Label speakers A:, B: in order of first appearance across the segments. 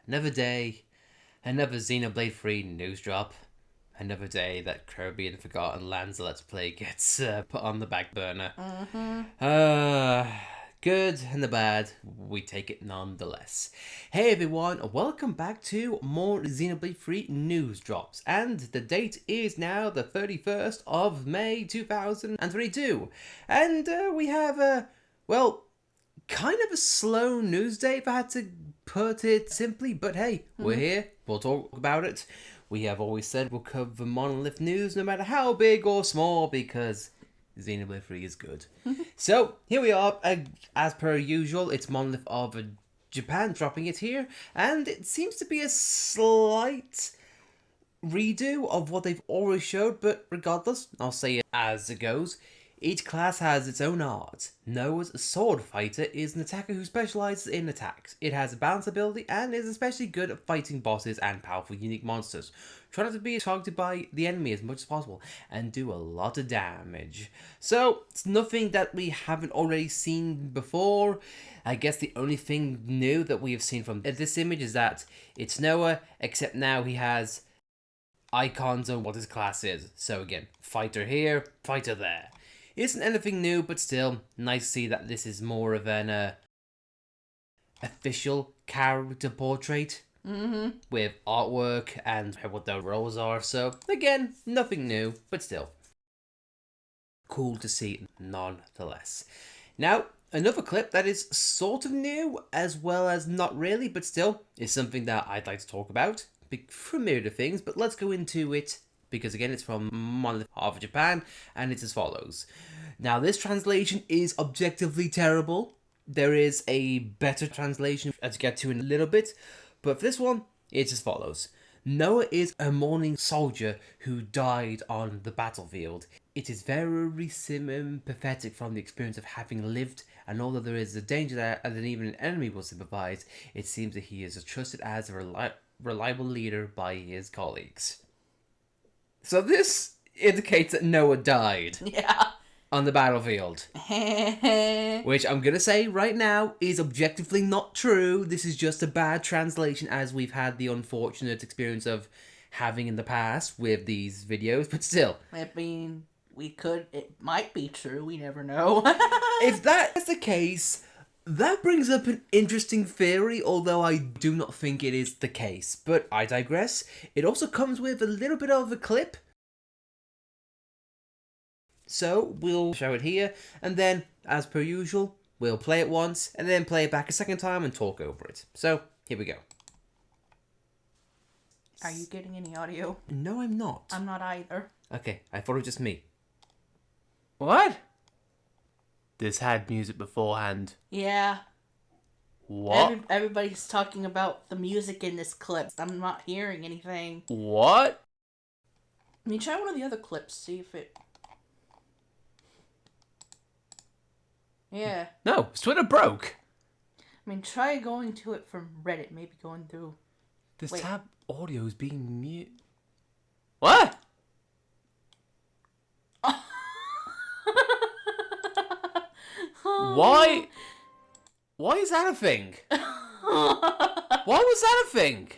A: Another day, another Xenoblade 3 news drop. Another day that Kirby and Forgotten Lands Let's Play gets put on the back burner. Good and the bad, we take it nonetheless. Hey everyone, welcome back to more Xenoblade 3 news drops. And the date is now the 31st of May 2022. And we have kind of a slow news day if I had to put it simply, but hey, we're here, we'll talk about it. We have always said we'll cover Monolith news no matter how big or small because Xenoblade 3 is good. So, here we are, as per usual, it's Monolith of Japan dropping it here, and it seems to be a slight redo of what they've already showed, but regardless, I'll say it as it goes. Each class has its own art. Noah's sword fighter is an attacker who specializes in attacks. It has a balance ability and is especially good at fighting bosses and powerful unique monsters. Try not to be targeted by the enemy as much as possible and do a lot of damage. So, it's nothing that we haven't already seen before. I guess the only thing new that we have seen from this image is that it's Noah, except now he has icons on what his class is. So again, fighter here, fighter there. It isn't anything new, but still, nice to see that this is more of an official character portrait with artwork and what their roles are. So, again, nothing new, but still, cool to see nonetheless. Now, another clip that is sort of new, as well as not really, but still, is something that I'd like to talk about. From a myriad of things, but let's go into it. Because again, it's from Monolith of Japan, and it's as follows. Now, this translation is objectively terrible. There is a better translation to get to in a little bit, but for this one, it's as follows. Noah is a mourning soldier who died on the battlefield. It is very sympathetic from the experience of having lived, and although there is a danger that even an enemy will sympathize, it seems that he is trusted as a reliable leader by his colleagues. So this indicates that Noah died on the battlefield. Which I'm going to say right now is objectively not true. This is just a bad translation, as we've had the unfortunate experience of having in the past with these videos, but still.
B: I mean, it might be true, we never know.
A: If that is the case, that brings up an interesting theory, although I do not think it is the case. But I digress. It also comes with a little bit of a clip. So, we'll show it here, and then, as per usual, we'll play it once, and then play it back a second time and talk over it. So, here we go.
B: Are you getting any audio?
A: No, I'm not.
B: I'm not either.
A: Okay, I thought it was just me. What? This had music beforehand.
B: Yeah.
A: What?
B: Everybody's talking about the music in this clip. I'm not hearing anything.
A: What?
B: I mean, try one of the other clips, see if it... Yeah.
A: No, Twitter broke.
B: I mean, try going to it from Reddit, maybe going through...
A: This
B: Wait.
A: tab audio is being mute. What? Why? Why is that a thing? Why was that a thing?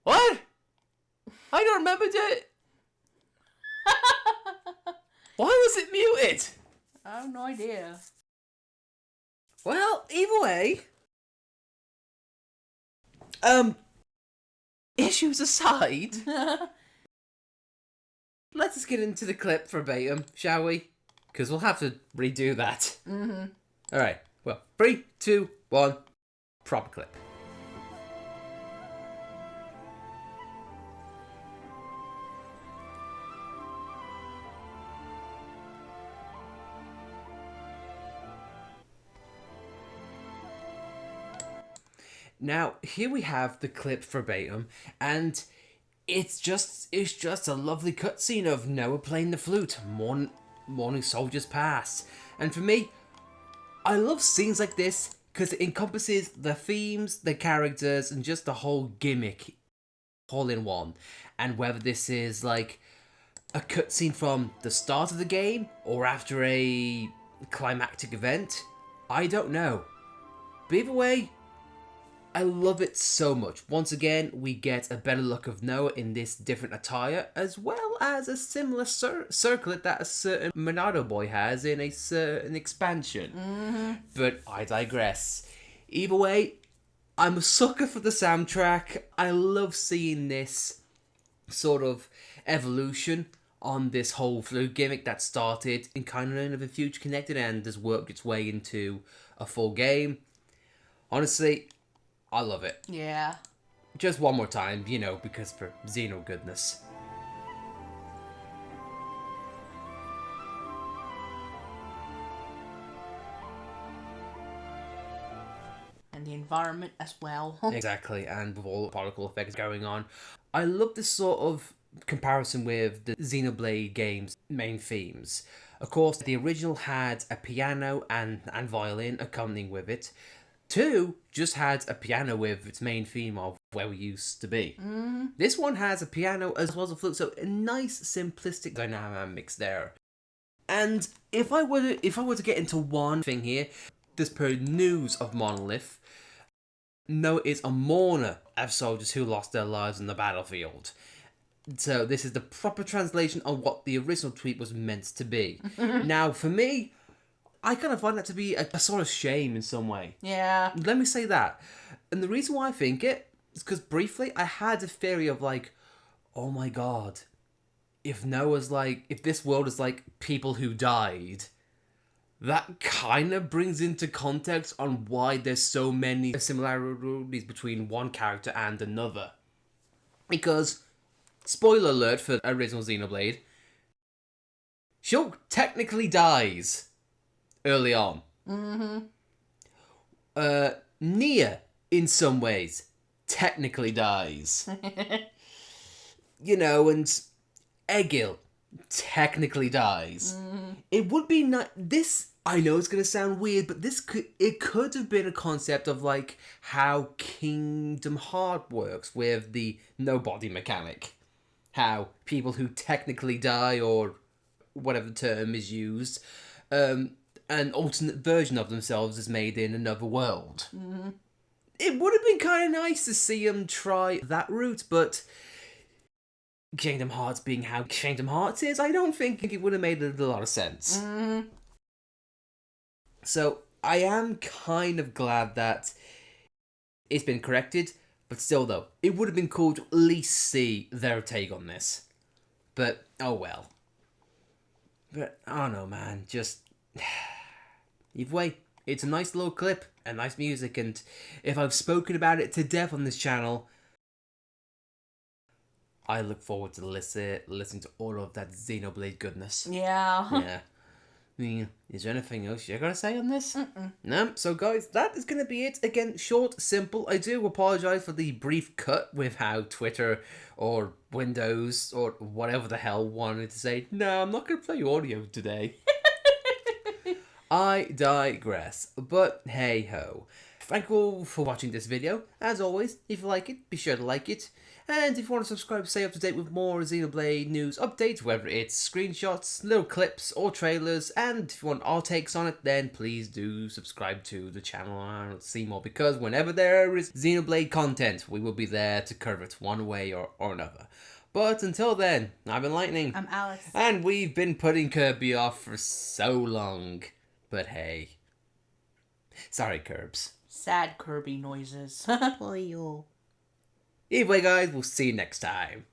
A: What? I don't remember it. Why was it muted?
B: I have no idea.
A: Well, either way. Issues aside, let's just get into the clip verbatim, shall we? Because we'll have to redo that. Alright, well, 3, 2, 1, proper clip. Now, here we have the clip verbatim, and it's just a lovely cutscene of Noah playing the flute, Mourning Soldier's Past. And for me, I love scenes like this because it encompasses the themes, the characters, and just the whole gimmick all in one. And whether this is like a cutscene from the start of the game or after a climactic event, I don't know. But either way, I love it so much. Once again, we get a better look of Noah in this different attire, as well as a similar circlet that a certain Monado boy has in a certain expansion. But I digress. Either way, I'm a sucker for the soundtrack. I love seeing this sort of evolution on this whole flute gimmick that started in kind of a Future Connected and has worked its way into a full game. Honestly, I love it.
B: Yeah.
A: Just one more time, you know, because for Xeno goodness.
B: And the environment as well.
A: Exactly, and with all the particle effects going on. I love this sort of comparison with the Xenoblade game's main themes. Of course, the original had a piano and violin accompanying with it. 2 just had a piano with its main theme of where we used to be. This one has a piano as well as a flute, so a nice simplistic dynamics there. And if I were to get into one thing here, this per news of Monolith, Noah is a mourner of soldiers who lost their lives on the battlefield. So this is the proper translation of what the original tweet was meant to be. Now, for me, I kind of find that to be a sort of shame in some way.
B: Yeah.
A: Let me say that. And the reason why I think it is because briefly I had a theory of like, oh my god, if this world is like people who died, that kind of brings into context on why there's so many similarities between one character and another. Because, spoiler alert for original Xenoblade, Shulk technically dies early on. Nia, in some ways, technically dies. You know, and Egil technically dies. It would be this, I know it's going to sound weird, but it could have been a concept of like how Kingdom Hearts works with the no-body mechanic. How people who technically die, or whatever the term is used, an alternate version of themselves is made in another world. It would have been kind of nice to see them try that route, but Kingdom Hearts being how Kingdom Hearts is, I don't think it would have made a lot of sense. So I am kind of glad that it's been corrected, but still though, it would have been cool to at least see their take on this. But, oh well. But, I don't know, man, just either way, it's a nice little clip and nice music, and if I've spoken about it to death on this channel, I look forward to listening to all of that Xenoblade goodness.
B: Yeah.
A: Yeah. Is there anything else you're going to say on this? No? So guys, that is going to be it. Again, short, simple. I do apologise for the brief cut with how Twitter or Windows or whatever the hell wanted to say, no, I'm not going to play audio today. I digress. But hey ho. Thank you all for watching this video. As always, if you like it, be sure to like it. And if you want to subscribe to stay up to date with more Xenoblade news updates, whether it's screenshots, little clips, or trailers, and if you want our takes on it, then please do subscribe to the channel and see more, because whenever there is Xenoblade content, we will be there to cover it one way or another. But until then, I've been Lightning.
B: I'm Alice.
A: And we've been putting Kirby off for so long. But hey. Sorry, Curbs.
B: Sad Kirby noises.
A: Either way, guys, we'll see you next time.